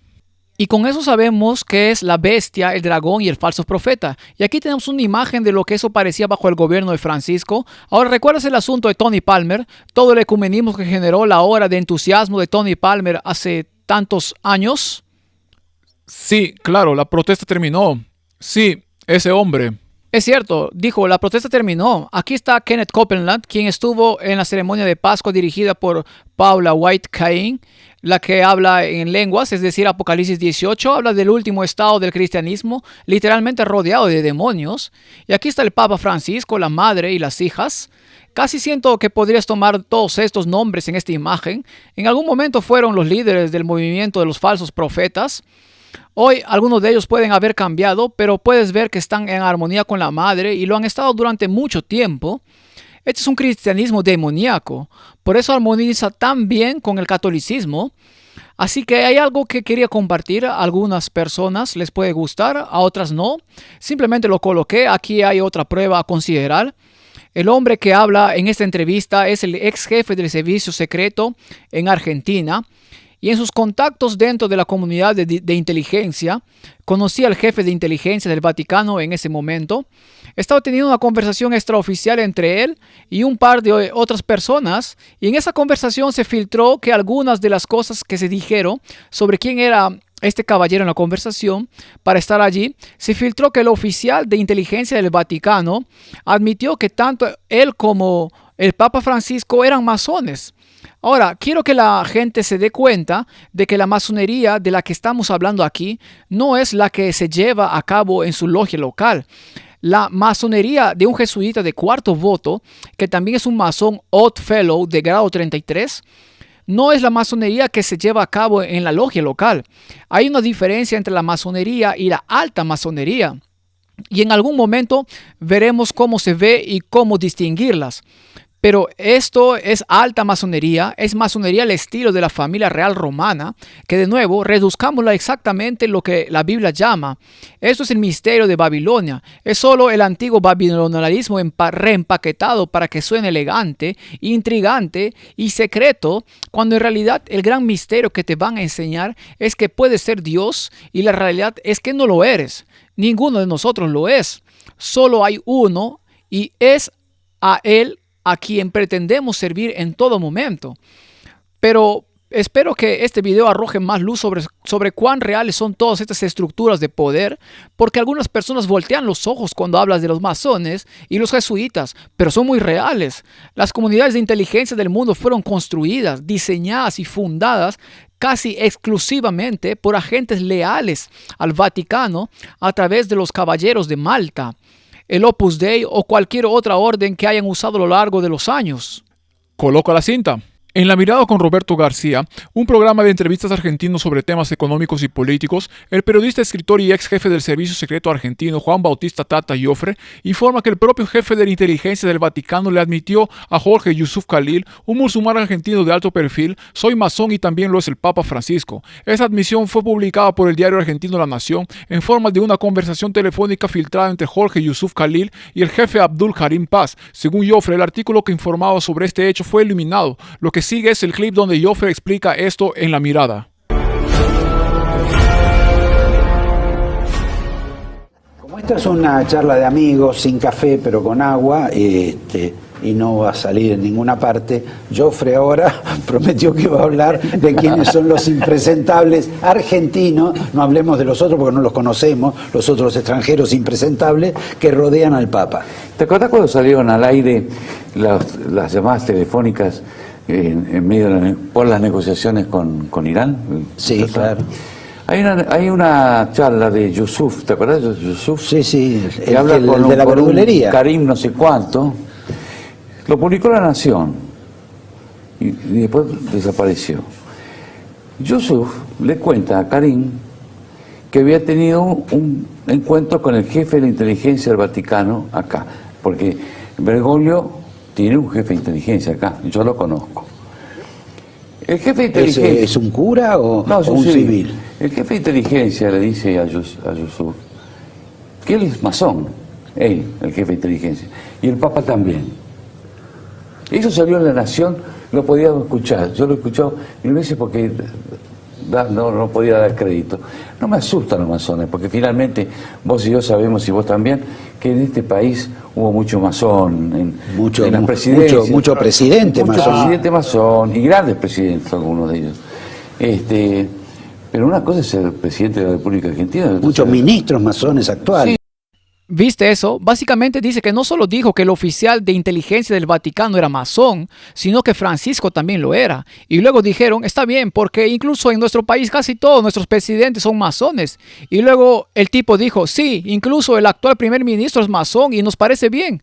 Y con eso sabemos que es la bestia, el dragón y el falso profeta. Y aquí tenemos una imagen de lo que eso parecía bajo el gobierno de Francisco. Ahora, ¿recuerdas el asunto de Tony Palmer? Todo el ecumenismo que generó la hora de entusiasmo de Tony Palmer hace tantos años. Sí, claro, la protesta terminó. Sí, ese hombre. Es cierto, dijo, la protesta terminó. Aquí está Kenneth Copeland, quien estuvo en la ceremonia de Pascua dirigida por Paula White Cain, la que habla en lenguas, es decir, Apocalipsis 18, habla del último estado del cristianismo, literalmente rodeado de demonios. Y aquí está el Papa Francisco, la madre y las hijas. Casi siento que podrías tomar todos estos nombres en esta imagen. En algún momento fueron los líderes del movimiento de los falsos profetas. Hoy algunos de ellos pueden haber cambiado, pero puedes ver que están en armonía con la madre y lo han estado durante mucho tiempo. Este es un cristianismo demoníaco, por eso armoniza tan bien con el catolicismo. Así que hay algo que quería compartir. A algunas personas les puede gustar, a otras no. Simplemente lo coloqué. Aquí hay otra prueba a considerar. El hombre que habla en esta entrevista es el ex jefe del servicio secreto en Argentina. Y en sus contactos dentro de la comunidad de inteligencia, conocía al jefe de inteligencia del Vaticano en ese momento. Estaba teniendo una conversación extraoficial entre él y un par de otras personas. Y en esa conversación se filtró que algunas de las cosas que se dijeron sobre quién era este caballero en la conversación para estar allí, se filtró que el oficial de inteligencia del Vaticano admitió que tanto él como el Papa Francisco eran masones. Ahora, quiero que la gente se dé cuenta de que la masonería de la que estamos hablando aquí no es la que se lleva a cabo en su logia local. La masonería de un jesuita de cuarto voto, que también es un masón Odd Fellow de grado 33, no es la masonería que se lleva a cabo en la logia local. Hay una diferencia entre la masonería y la alta masonería. Y en algún momento veremos cómo se ve y cómo distinguirlas. Pero esto es alta masonería, es masonería al estilo de la familia real romana, que de nuevo reduzcámosla exactamente lo que la Biblia llama. Esto es el misterio de Babilonia, es solo el antiguo babilonianismo reempaquetado para que suene elegante, intrigante y secreto, cuando en realidad el gran misterio que te van a enseñar es que puedes ser Dios y la realidad es que no lo eres. Ninguno de nosotros lo es, solo hay uno y es a Él a quien pretendemos servir en todo momento. Pero espero que este video arroje más luz sobre cuán reales son todas estas estructuras de poder, porque algunas personas voltean los ojos cuando hablas de los masones y los jesuitas, pero son muy reales. Las comunidades de inteligencia del mundo fueron construidas, diseñadas y fundadas casi exclusivamente por agentes leales al Vaticano a través de los caballeros de Malta, el Opus Dei o cualquier otra orden que hayan usado a lo largo de los años. Coloca la cinta. En La Mirada con Roberto García, un programa de entrevistas argentino sobre temas económicos y políticos, el periodista, escritor y ex jefe del Servicio Secreto argentino Juan Bautista Tata Joffre informa que el propio jefe de la inteligencia del Vaticano le admitió a Jorge Yusuf Khalil, un musulmán argentino de alto perfil: soy masón y también lo es el Papa Francisco. Esa admisión fue publicada por el diario argentino La Nación en forma de una conversación telefónica filtrada entre Jorge Yusuf Khalil y el jefe Abdul Karim Paz. Según Joffre, el artículo que informaba sobre este hecho fue eliminado. Lo que sigue es el clip donde Joffre explica esto en La Mirada. Como esta es una charla de amigos, sin café pero con agua, y no va a salir en ninguna parte. Joffre ahora prometió que va a hablar de quiénes son los impresentables argentinos, no hablemos de los otros porque no los conocemos, los otros extranjeros impresentables que rodean al Papa. ¿Te acuerdas cuando salieron al aire las llamadas telefónicas en medio por las negociaciones con Irán? Sí, claro. Hay una charla de Yusuf, ¿te acuerdas de Yusuf? Sí, que habla con de la verdulería. Karim no sé cuánto. Lo publicó La Nación y después desapareció. Yusuf le cuenta a Karim que había tenido un encuentro con el jefe de la inteligencia del Vaticano acá, porque Bergoglio tiene un jefe de inteligencia acá, yo lo conozco. El jefe de inteligencia... ¿Es un cura o es un civil? El jefe de inteligencia le dice a Yusuf que él es masón, él, el jefe de inteligencia, y el Papa también. Eso salió en La Nación, lo podía escuchar, yo lo he escuchado mil veces porque no podía dar crédito. No me asustan los masones, porque finalmente vos y yo sabemos, y vos también, que en este país hubo mucho masón, en las presidencias. Mucho presidente masón. Mucho presidente masón, y grandes presidentes algunos de ellos. Pero una cosa es ser presidente de la República Argentina. Muchos ministros masones actuales. Sí. ¿Viste eso? Básicamente dice que no solo dijo que el oficial de inteligencia del Vaticano era masón, sino que Francisco también lo era. Y luego dijeron, está bien, porque incluso en nuestro país casi todos nuestros presidentes son masones. Y luego el tipo dijo, sí, incluso el actual primer ministro es masón y nos parece bien.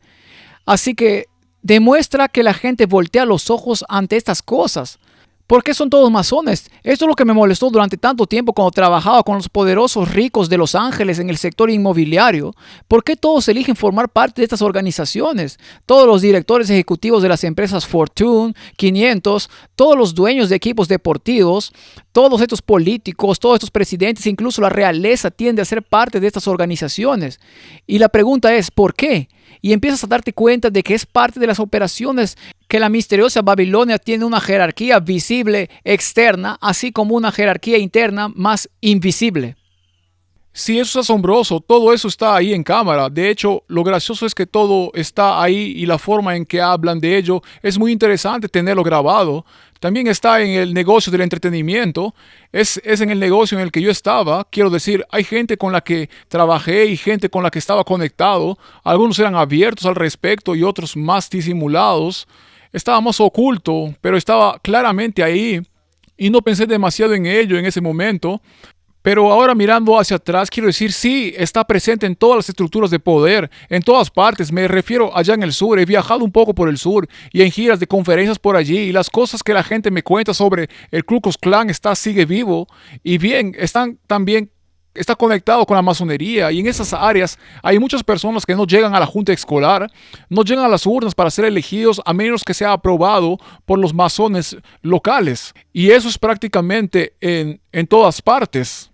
Así que demuestra que la gente voltea los ojos ante estas cosas. ¿Por qué son todos masones? Esto es lo que me molestó durante tanto tiempo cuando trabajaba con los poderosos ricos de Los Ángeles en el sector inmobiliario. ¿Por qué todos eligen formar parte de estas organizaciones? Todos los directores ejecutivos de las empresas Fortune, 500, todos los dueños de equipos deportivos, todos estos políticos, todos estos presidentes, incluso la realeza tiende a ser parte de estas organizaciones. Y la pregunta es, ¿por qué? Y empiezas a darte cuenta de que es parte de las operaciones que la misteriosa Babilonia tiene una jerarquía visible externa, así como una jerarquía interna más invisible. Sí, eso es asombroso, todo eso está ahí en cámara. De hecho, lo gracioso es que todo está ahí y la forma en que hablan de ello es muy interesante tenerlo grabado. También está en el negocio del entretenimiento, es en el negocio en el que yo estaba. Quiero decir, hay gente con la que trabajé y gente con la que estaba conectado. Algunos eran abiertos al respecto y otros más disimulados. Estaba más oculto, pero estaba claramente ahí y no pensé demasiado en ello en ese momento. Pero ahora mirando hacia atrás, quiero decir, sí, está presente en todas las estructuras de poder, en todas partes. Me refiero allá en el sur, he viajado un poco por el sur y en giras de conferencias por allí. Y las cosas que la gente me cuenta sobre el Ku Klux Klan sigue vivo. Y bien, está conectado con la masonería. Y en esas áreas hay muchas personas que no llegan a la junta escolar, no llegan a las urnas para ser elegidos a menos que sea aprobado por los masones locales. Y eso es prácticamente en todas partes.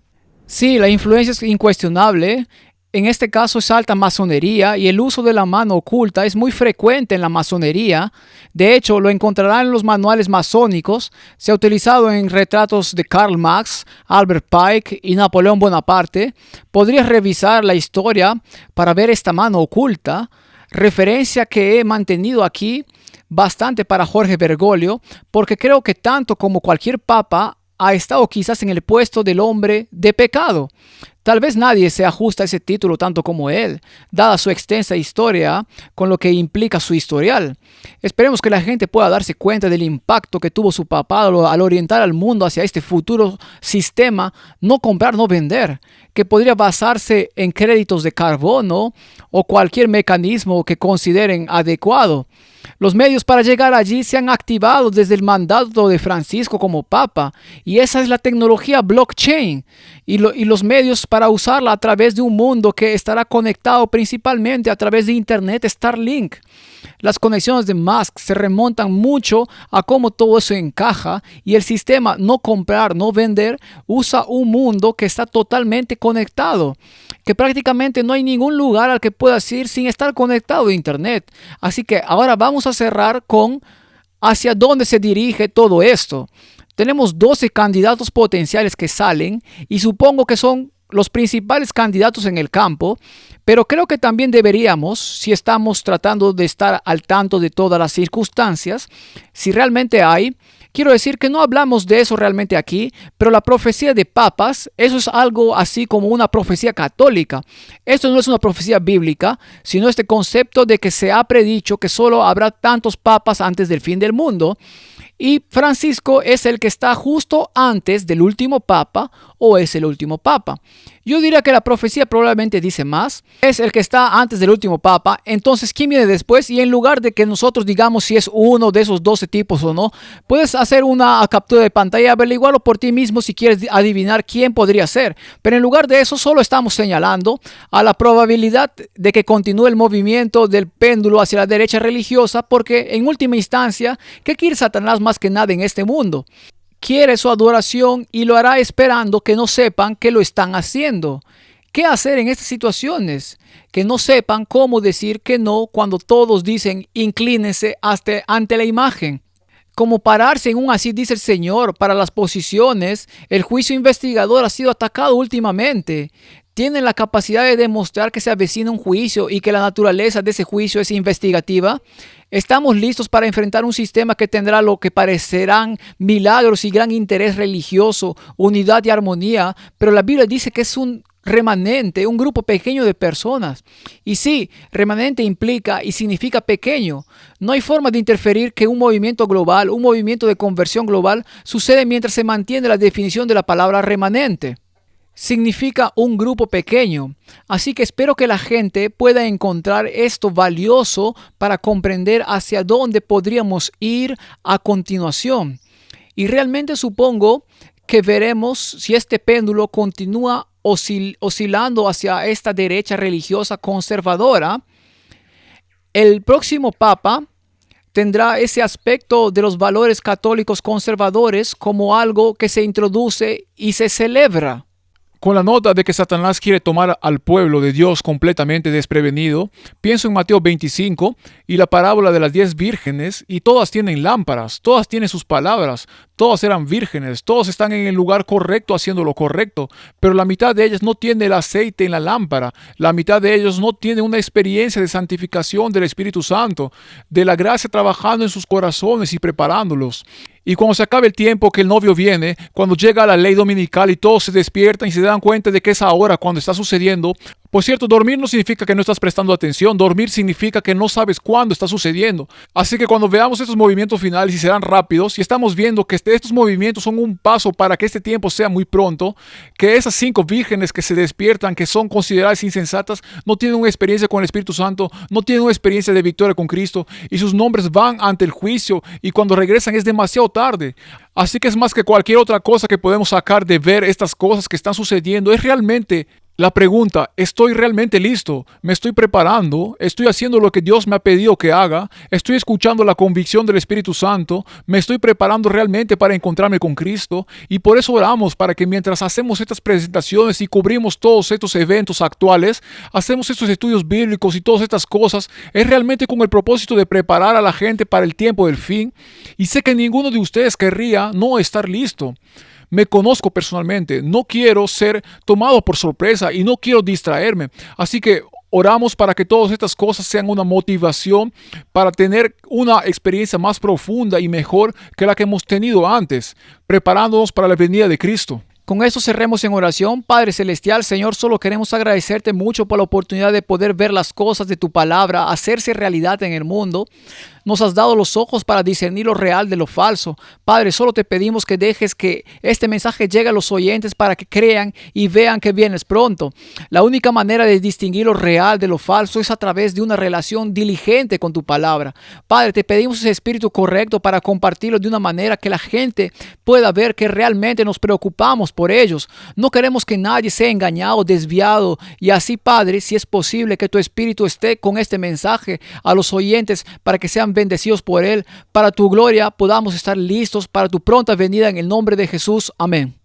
Sí, la influencia es incuestionable. En este caso es alta masonería y el uso de la mano oculta es muy frecuente en la masonería. De hecho, lo encontrarán en los manuales masónicos. Se ha utilizado en retratos de Karl Marx, Albert Pike y Napoleón Bonaparte. Podrías revisar la historia para ver esta mano oculta, referencia que he mantenido aquí bastante para Jorge Bergoglio, porque creo que tanto como cualquier papa ha estado quizás en el puesto del hombre de pecado. Tal vez nadie se ajusta a ese título tanto como él, dada su extensa historia con lo que implica su historial. Esperemos que la gente pueda darse cuenta del impacto que tuvo su papado al orientar al mundo hacia este futuro sistema, no comprar, no vender, que podría basarse en créditos de carbono o cualquier mecanismo que consideren adecuado. Los medios para llegar allí se han activado desde el mandato de Francisco como papa, y esa es la tecnología blockchain y los medios para usarla a través de un mundo que estará conectado principalmente a través de Internet Starlink. Las conexiones de Musk se remontan mucho a cómo todo eso encaja, y el sistema no comprar, no vender usa un mundo que está totalmente conectado, que prácticamente no hay ningún lugar al que puedas ir sin estar conectado a Internet. Así que ahora vamos a cerrar con hacia dónde se dirige todo esto. Tenemos 12 candidatos potenciales que salen y supongo que son los principales candidatos en el campo, pero creo que también deberíamos, si estamos tratando de estar al tanto de todas las circunstancias, si realmente hay. Quiero decir que no hablamos de eso realmente aquí, pero la profecía de papas, eso es algo así como una profecía católica. Esto no es una profecía bíblica, sino este concepto de que se ha predicho que solo habrá tantos papas antes del fin del mundo. Y Francisco es el que está justo antes del último papa o es el último papa. Yo diría que la profecía probablemente dice más. Es el que está antes del último papa. Entonces, ¿quién viene después? Y en lugar de que nosotros digamos si es uno de esos 12 tipos o no, puedes hacer una captura de pantalla, averiguarlo por ti mismo si quieres adivinar quién podría ser. Pero en lugar de eso, solo estamos señalando a la probabilidad de que continúe el movimiento del péndulo hacia la derecha religiosa, porque en última instancia, ¿qué quiere Satanás más que nada en este mundo? Quiere su adoración y lo hará esperando que no sepan que lo están haciendo. ¿Qué hacer en estas situaciones? Que no sepan cómo decir que no cuando todos dicen inclínense ante la imagen. Como pararse en un así dice el Señor para las posiciones. El juicio investigador ha sido atacado últimamente. Tienen la capacidad de demostrar que se avecina un juicio y que la naturaleza de ese juicio es investigativa. Estamos listos para enfrentar un sistema que tendrá lo que parecerán milagros y gran interés religioso, unidad y armonía, pero la Biblia dice que es un remanente, un grupo pequeño de personas. Y sí, remanente implica y significa pequeño. No hay forma de interferir que un movimiento global, un movimiento de conversión global, sucede mientras se mantiene la definición de la palabra remanente. Significa un grupo pequeño. Así que espero que la gente pueda encontrar esto valioso para comprender hacia dónde podríamos ir a continuación. Y realmente supongo que veremos si este péndulo continúa oscilando hacia esta derecha religiosa conservadora. El próximo papa tendrá ese aspecto de los valores católicos conservadores como algo que se introduce y se celebra. Con la nota de que Satanás quiere tomar al pueblo de Dios completamente desprevenido, pienso en Mateo 25 y la parábola de las 10 vírgenes, y todas tienen lámparas, todas tienen sus palabras, todas eran vírgenes, todas están en el lugar correcto haciendo lo correcto, pero la mitad de ellas no tiene el aceite en la lámpara, la mitad de ellos no tiene una experiencia de santificación del Espíritu Santo, de la gracia trabajando en sus corazones y preparándolos. Y cuando se acabe el tiempo que el novio viene, cuando llega la ley dominical y todos se despiertan y se dan cuenta de que es ahora cuando está sucediendo. Por cierto, dormir no significa que no estás prestando atención, dormir significa que no sabes cuándo está sucediendo. Así que cuando veamos estos movimientos finales y serán rápidos, y estamos viendo que estos movimientos son un paso para que este tiempo sea muy pronto, que esas 5 vírgenes que se despiertan, que son consideradas insensatas, no tienen una experiencia con el Espíritu Santo, no tienen una experiencia de victoria con Cristo, y sus nombres van ante el juicio, y cuando regresan es demasiado tarde. Así que es más que cualquier otra cosa que podemos sacar de ver estas cosas que están sucediendo, es realmente la pregunta: ¿estoy realmente listo? ¿Me estoy preparando? ¿Estoy haciendo lo que Dios me ha pedido que haga? ¿Estoy escuchando la convicción del Espíritu Santo? ¿Me estoy preparando realmente para encontrarme con Cristo? Y por eso oramos para que mientras hacemos estas presentaciones y cubrimos todos estos eventos actuales, hacemos estos estudios bíblicos y todas estas cosas, es realmente con el propósito de preparar a la gente para el tiempo del fin. Y sé que ninguno de ustedes querría no estar listo. Me conozco personalmente, no quiero ser tomado por sorpresa y no quiero distraerme. Así que oramos para que todas estas cosas sean una motivación para tener una experiencia más profunda y mejor que la que hemos tenido antes, preparándonos para la venida de Cristo. Con esto cerremos en oración. Padre Celestial, Señor, solo queremos agradecerte mucho por la oportunidad de poder ver las cosas de tu palabra hacerse realidad en el mundo. Nos has dado los ojos para discernir lo real de lo falso. Padre, solo te pedimos que dejes que este mensaje llegue a los oyentes para que crean y vean que vienes pronto. La única manera de distinguir lo real de lo falso es a través de una relación diligente con tu palabra. Padre, te pedimos ese espíritu correcto para compartirlo de una manera que la gente pueda ver que realmente nos preocupamos por ellos. No queremos que nadie sea engañado, desviado, y así, Padre, si es posible que tu espíritu esté con este mensaje a los oyentes para que sean bendecidos por él, para tu gloria podamos estar listos para tu pronta venida en el nombre de Jesús. Amén.